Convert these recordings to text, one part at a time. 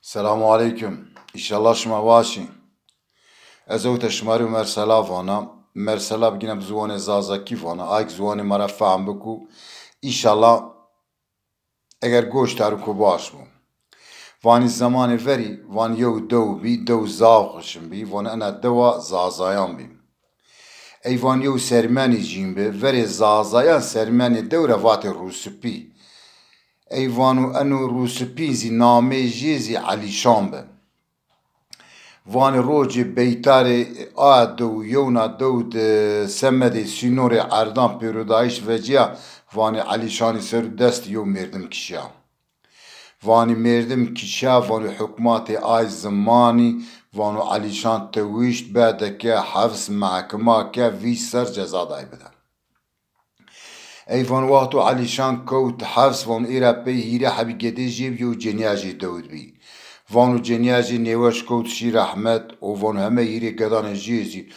Selamu aleyküm. İnşallah şuma başi. Ez o teşmari mersela vana. Mersela bgine bzuvane zazaki vana. Ayk zuvane mara fahm biku. İnşallah eğer goş taruku baş bu. Vani zamanı veri. Van yew dew bi. Dew zavxışım bi. Van ana dewa zazayan bi. Ey van yew sermeni jim bi. Veri zazayan sermeni devre vate rusupi. Ey vanu enu rusupi zi name jizi alişan bi. وان روج بیتار آدو یونا دود سمد سینور عردان پیرودایش وجیا وان علی شانی سر دست یو مردم کشیا وانی مردم کشیا وان حکمات آی زمانی وانو علی شان تویشت بعد که حفظ محکمه که وی سر جزا دای بدن ای وان وقتو علی شان کوت حفظ وان ایرا پی هیره حبی گده جیب یو جنیاجی دود بی وانو جنیاجی نیوش کوت شی رحمت و وان همه هیره گدان جیزی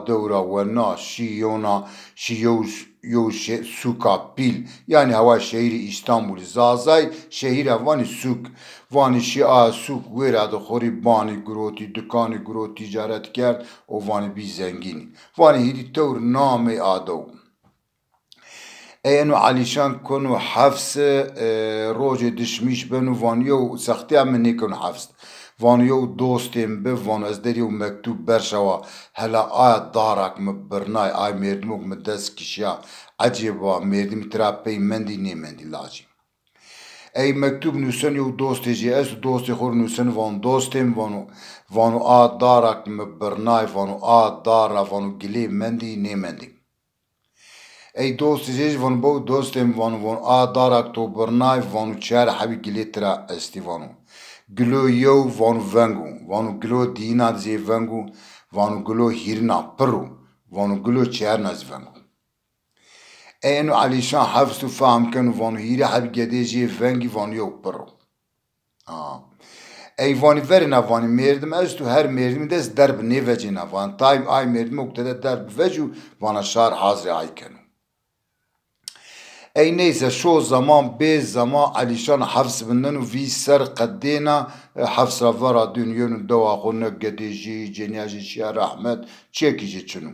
دورا و نا شیونا شیوش یوش سوکا پیل یعنی هوا شهر استانبول زازای شهر وانی سوک وانی شی سوک ویرا دو خوری بانی گروتی دکانی گروت تجارت کرد و وانی بی زنگینی وانی هیری تور نام آدو اینو علیشان کنو حفظ روج دشمیش بنو وانیو سختی هم نیکن حفظ وانیو دوستیم به وان از دریو مکتوب برشوا هلا دارک مبرنای مردموک مدست کشیا عجیبا مردم تراپی مندی نیمندی لاجی ای مکتوب نوسن یو دوستی جی از دوستی خور نوسن وان دوستیم وانو دارک مبرنای وانو دارا وانو گلی مندی نیمندی ای دوست جیج وان بو دوستم وان دارک تو برنای وانو چهار حبی گلیترا استی گلو یو وانو گلو دینا زی وانو گلو هیرنا پرو وانو گلو چهار ناز اینو علیشان حفظ تو فهم کن وانو هیره حبی گده جی وانو یو پرو ای وانی ورنا وانی مردم از تو هر مردم دست درب نیوجینا وان تایم مردم اکتده درب وجو وانا شار حاضر کنو ای نیسه شو زمان به زمان علیشان حفظ بندن و وی سر قدینا حفظ را ورا دنیون دوا خونه گدیجی جنیاجی چیا رحمت چیکی جی چنو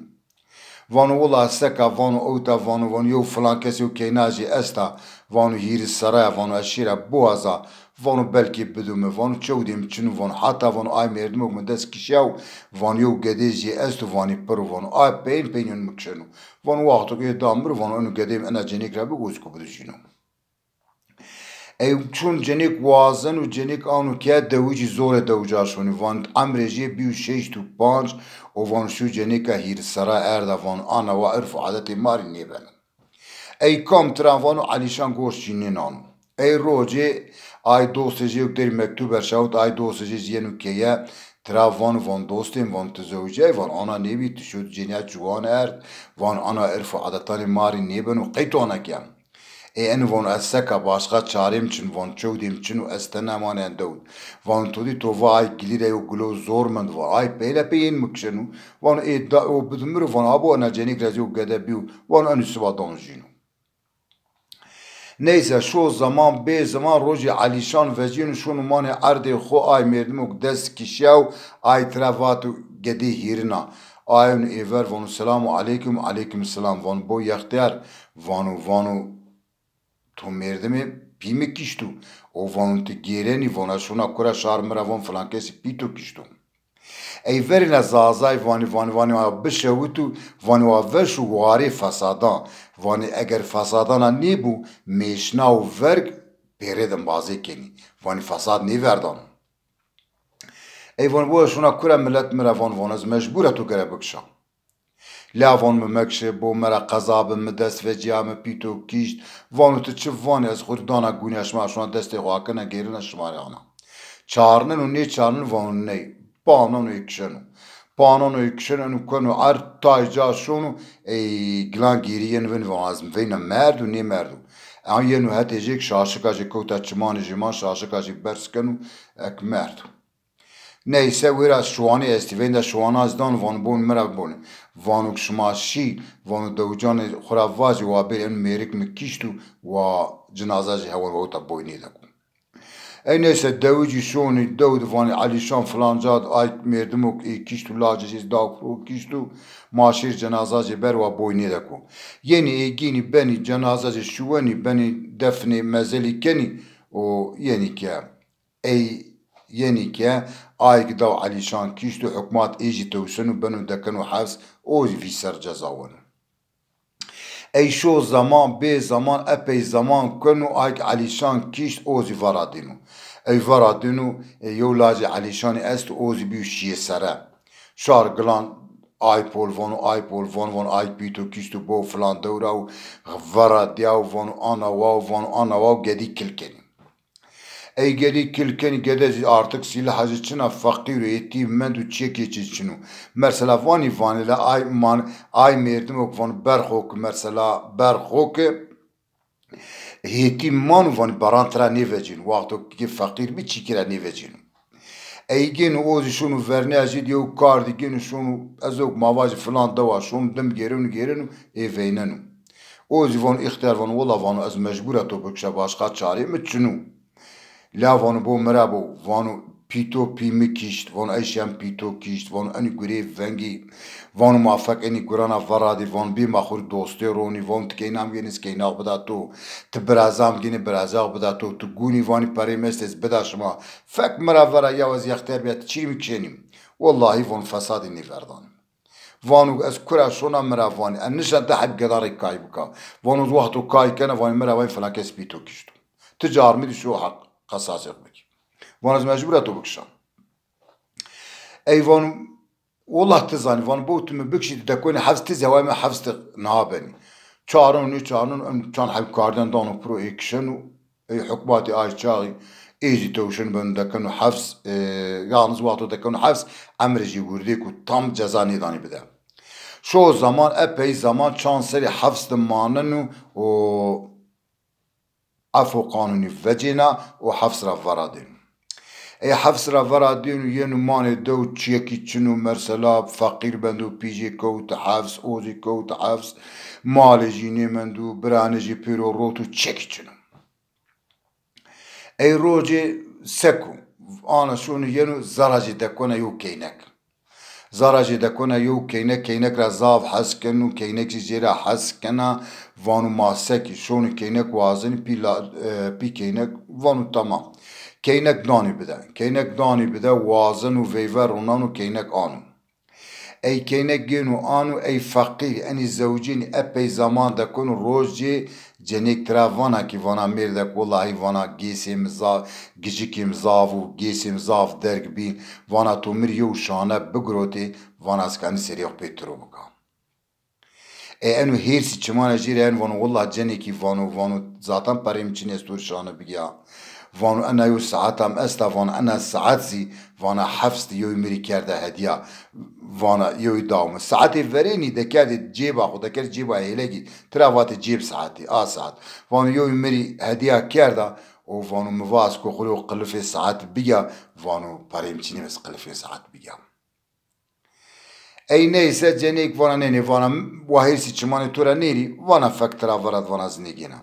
وانو اولا سکا وانو اوتا وانو یو فلان کسی و کیناجی استا وانو هیر سرای وانو اشیره بوازا وانو بلکی بدومه وانو چودیم چنو وانو حتی وانو مردموک مدست کشیو وانو یو گدیجی استو وانی پرو وانو پینون مکشنو وانو وقتو که دامرو وانو انو گدیم انا جنیک را بگوز کو بدوشینو ای چون جنیک وازن و جنیک آنو که دویجی زور دوجاشونی وان امرجی بیو شیش تو پانچ و وان شو جنیکا هیر سرا اردا وان آنا و عرف و عادت ماری نیبن ای کام تران وانو علیشان گوش چینین آنو ای روجی دوستجی اکتری مکتوب ارشاوت دوستجی زینو که ترا وان دوستیم وان تزوجه وان آنا نیبی تشود جنیا جوان ارد وان آنا عرف و عادتان ماری نیبن و قیتوانا کم این وان از سکا باشقا چاریم چن وان چودیم چن و استنامان اندود وان تودی تو وای گلیره و گلو زور مند وای پیلا پین مکشنو وان و بدمرو وان ابو انا جنیک رزیو گده بیو وان انو سبا دانجینو نیسه شو زمان به زمان روژی علیشان وجین شون مان عرض خو مردموک دست کشیو ترواتو گدی هیرنا اون ایور وانو سلام علیکم السلام وان بو یختیار وانو تو مردمی پیمی کشتو او وانو تی گیرنی وانا شونا کرا شارمرا وان فلان کسی پیتو کشتو ای ورنا زازای وانی بشوتو وانی وشو واری فسادان وانی اگر فسادانا نیبو میشنا و ورگ پیردن بازی کنی وانی فساد نیوردان ای وان بو شونا کرا ملت مرا وان از مجبوره تو گره بکشان لا وان ممکشه بو مرا قذاب مدست و جام پیتو کیشت وانو تو چه وانی از خود دانا گونیش ما شونا دسته خواکنه گیرن شماره آنا چارنن و نی چارنن وانو نی پانانو یکشنو کنو تای جاشونو گلان گیرین ون وازم وینا مردو نی مردو ینو هتی جیک شاشکا جی کوتا چمانی جمان شاشکا جی برسکنو اک مردو نیسه ویرا شوانی استی وینده شوانا از دان وان بون مرا بونه وانو شما شی وانو دوجان خرافوازی و بیر این میرک مکیشتو و جنازه جی هون ووتا بوینی دکو ای نسه دوجی شونی دود وانی علیشان فلان جاد آی مردموک ای کشتو لاجشیز داو کشتو ماشیر جنازه بر و بوینی دکو یعنی ایگینی بنی جنازه شوانی بنی دفن مزلی کنی و یعنی که ای یعنی که آی داو علیشان کشتو حکمات ایجی توسنو بنو دکنو حبس اوزی فی سر جزاونه ای شو زمان به زمان اپی زمان کنو آی علیشان کشت اوزی ورادینو ای ورادینو یولاج علیشان است اوزی بیو شیه سره شارگلان آی پول وان آی پیتو کشتو بو فلان دورا و ورادیاو وان آنا واو گدی کلکنی ای گدی کلکنی گده artık silahı çına fakir etti mendu çeki çinu mesela vani la ay merdim ok van berhok mesela berhok heti man van barantra nevecin vakto ki fakir bir çikira nevecin ey gen o şunu verne acı diyor kardi gen şunu azok mavaj falan da var şunu dem gerin eveynen o van ihtiyar van valla van az mecbur to bukşa başka çare mi çinu لا وانو بو مرابو وانو پیتو پیمی کشت وانو ایشیم پیتو کشت وانو انی گریف ونگی وانو موفق انی گرانا فرادی وان بی مخور دوستی رونی وان تکینام گینیز کیناق بدا تو تبرازام گینی برازاق بدا تو گونی وانی پری مستز بدا شما فک مرا ورا یا از یختر بیت چی میکشنیم والله وان فسادی نیفردان وانو از کرا شونا مرا وانی انشان تحب قداری کای بکا وانو وقتو کای کنه وانی مرا وانی فلاکس پیتو کشتو تجار میدی شو حق قصاص yapmak. Van az mecbur eto bukşam. Ey van والله تزاني van bu tüm bükşi de koni hafste zevame hafste nabeni. Çağırın çan hep kardan danu pro ekşenu ey hukmati ay çağı eji tavşın ben de konu hafs yalnız vakti de konu hafs emreci vurdu ku tam cezani dani bide. Şu zaman epey zaman çanseri hafs manenu o عفو قانوني فجينا وحفص رفرادين اي حفص رفرادين ينو ماني دو تشيكي تشنو مرسلا فقير بندو بيجي كوت حفص اوزي كوت حفص مالي جيني مندو برانجي بيرو روتو تشيكي تشنو اي روجي سكو انا شونو ينو زراجي دكونا يو كينك زراجي دكونا يو كينك رزاف حسكنو كينك جيرا حسكنا وانو ماسکی شون کینک وازن پی کینک وانو تمام کینک دانی بده وازن و ویور اونانو کینک آنو ای کینک گینو آنو ای فقیر انی زوجین اپی زمان دکونو روزی جنیک تراوانا کی وانا میردک والله وانا گیسیم زاف گیجیکیم زاف و گیسیم زاف درگ بین وانا تو میریو شانه بگروتی وانا اسکانی سریخ پیترو بکن انو هیرسی چمانه جیره ان وانو والله جنی کی وانو ذاتم پریم چین استور شانه بگیا وانو انا یو ساعتم استا وانو انا ساعت زی وانا حفظ یوی میری کرده هدیه وانا یوی داوم ساعتی ورینی دکردی جیبا خود دکرد جیبا هیلگی تراوات جیب ساعتی ساعت وانو یوی میری هدیه کرده و وانو مواز کو خلو قلفه ساعت بگیا وانو پریم چینی بس قلفه ساعت بگیا ای neyse cenik vana neni vana vahirsi çimani tura neri vana faktra varad vana zinegina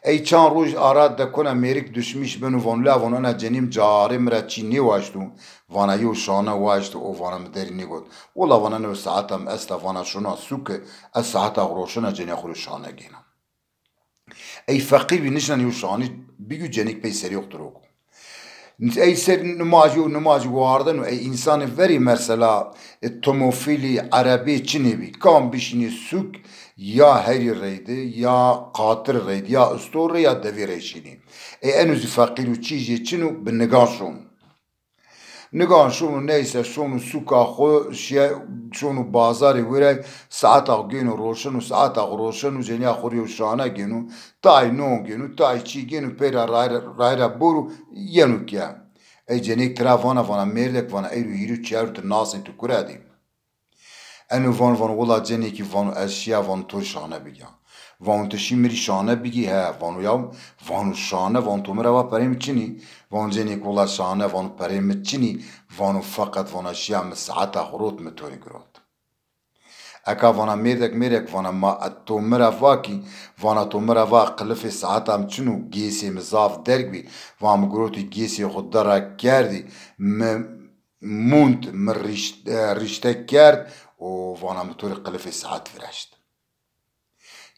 ey çan ruj arad da kona merik düşmüş benu van la vana na cenim cari mra çini vaştu vana yo şana vaştu o vana mderini god ola vana no saatam esta vana şuna suke es saata groşuna ceni khuru şana gina ey fakir bi nişan yo şani bigü cenik pey seri yoktur o ای سر نماز واردن و ای انسان وری مثلا توموفیلی عربی چنی بی کام بیشینی سوک یا هری ریده یا قاطر ریده یا استور یا دوی ریشینی ای انوز فقیر و چیزی چنو به نگاه شونو neyse شونو سوکا خو شونو بازاری وره ساعت گینو روشنو ساعت روشنو جنیا خوریو شانه گینو تای نو گینو تای چی گینو پیرا رایرا برو ینو کیا ای جنیک ترا وانا میردک وانا ایرو هیرو چیارو تر ناسن تو کرادیم انو وان ولا جنیکی وان اشیا وان تو شانه بگم وان تشی میری شانه بگی ها وانو شانه وان تو مرا پریم چینی وان جنیک ولا شانه وان پریم چینی وانو فقط وان اشیا مساعت خروت متوری گرات اکا وانا میرک وانا ما تو مرا کی وانا تو مرا قلف ساعت هم چنو گیسی مزاف درگ بی وام گروتی گیسی خود درا کردی موند من رشته کرد و وانا مطور قلف ساعت فرشت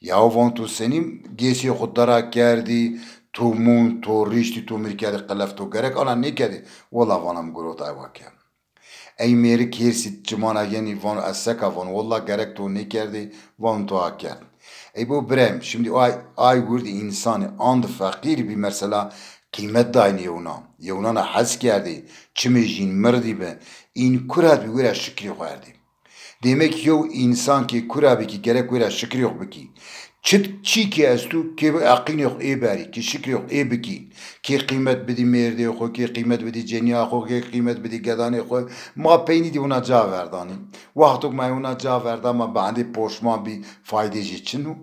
یا وان تو سنیم گیسی خود درا کردی تو موند تو رشتی تو مرکد قلف تو گرک آنا نکدی والا وانم گروت ایوا کم ای میری کیرسی جمانا یعنی وان از سکا وان والله gerek تو نکردی وان تو ها کرد ای بو برم şimdi ay gurdi insanı and fakir bir mesela kıymet dayını yevnana haz kerdi çimi jin merdi be in kurat bir vira şükri verdi demek yo insan ki kurabi ki gerek vira şükri yok biki çıt çi ki estu ki aqin yok e bari ki şükri yok e biki ki kıymet bedi merdi yok ki kıymet bedi cenya yok ki kıymet bedi gedani yok ma peyni di ona cevap verdani vaktuk ma ona cevap verdi ama bende poşman bir faydacı için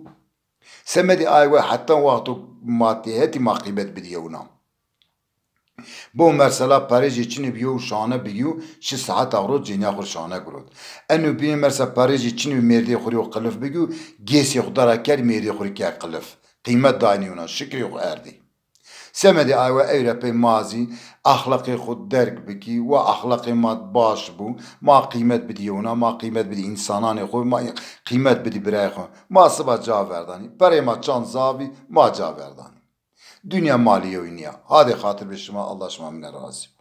سمدي آيوة حتى وقتو ماتيهتي ما قيمت بديونا بو مرسلا باريجي چيني بيو شانه بيو شي ساعت اغرو جينيا خور شانه گرود انو بي مرسلا باريجي چيني ميردي خوري قلف بيو گيسي خدارا كر ميردي خوري كر قلف قيمت داينيونا شكري يو اردي سمدي آيوة ايرابي مازي اخلاقي خود درك بكي و اخلاقي ماد باش بو ما قيمت بديونا ما قيمت بدي انساناني خو ما قيمت بدي براي خو ما سبا جاv verdani بري ما çan zavi ma جاv verdani dünya mali oynuyor hadi hatır beşime Allah şuma mine razı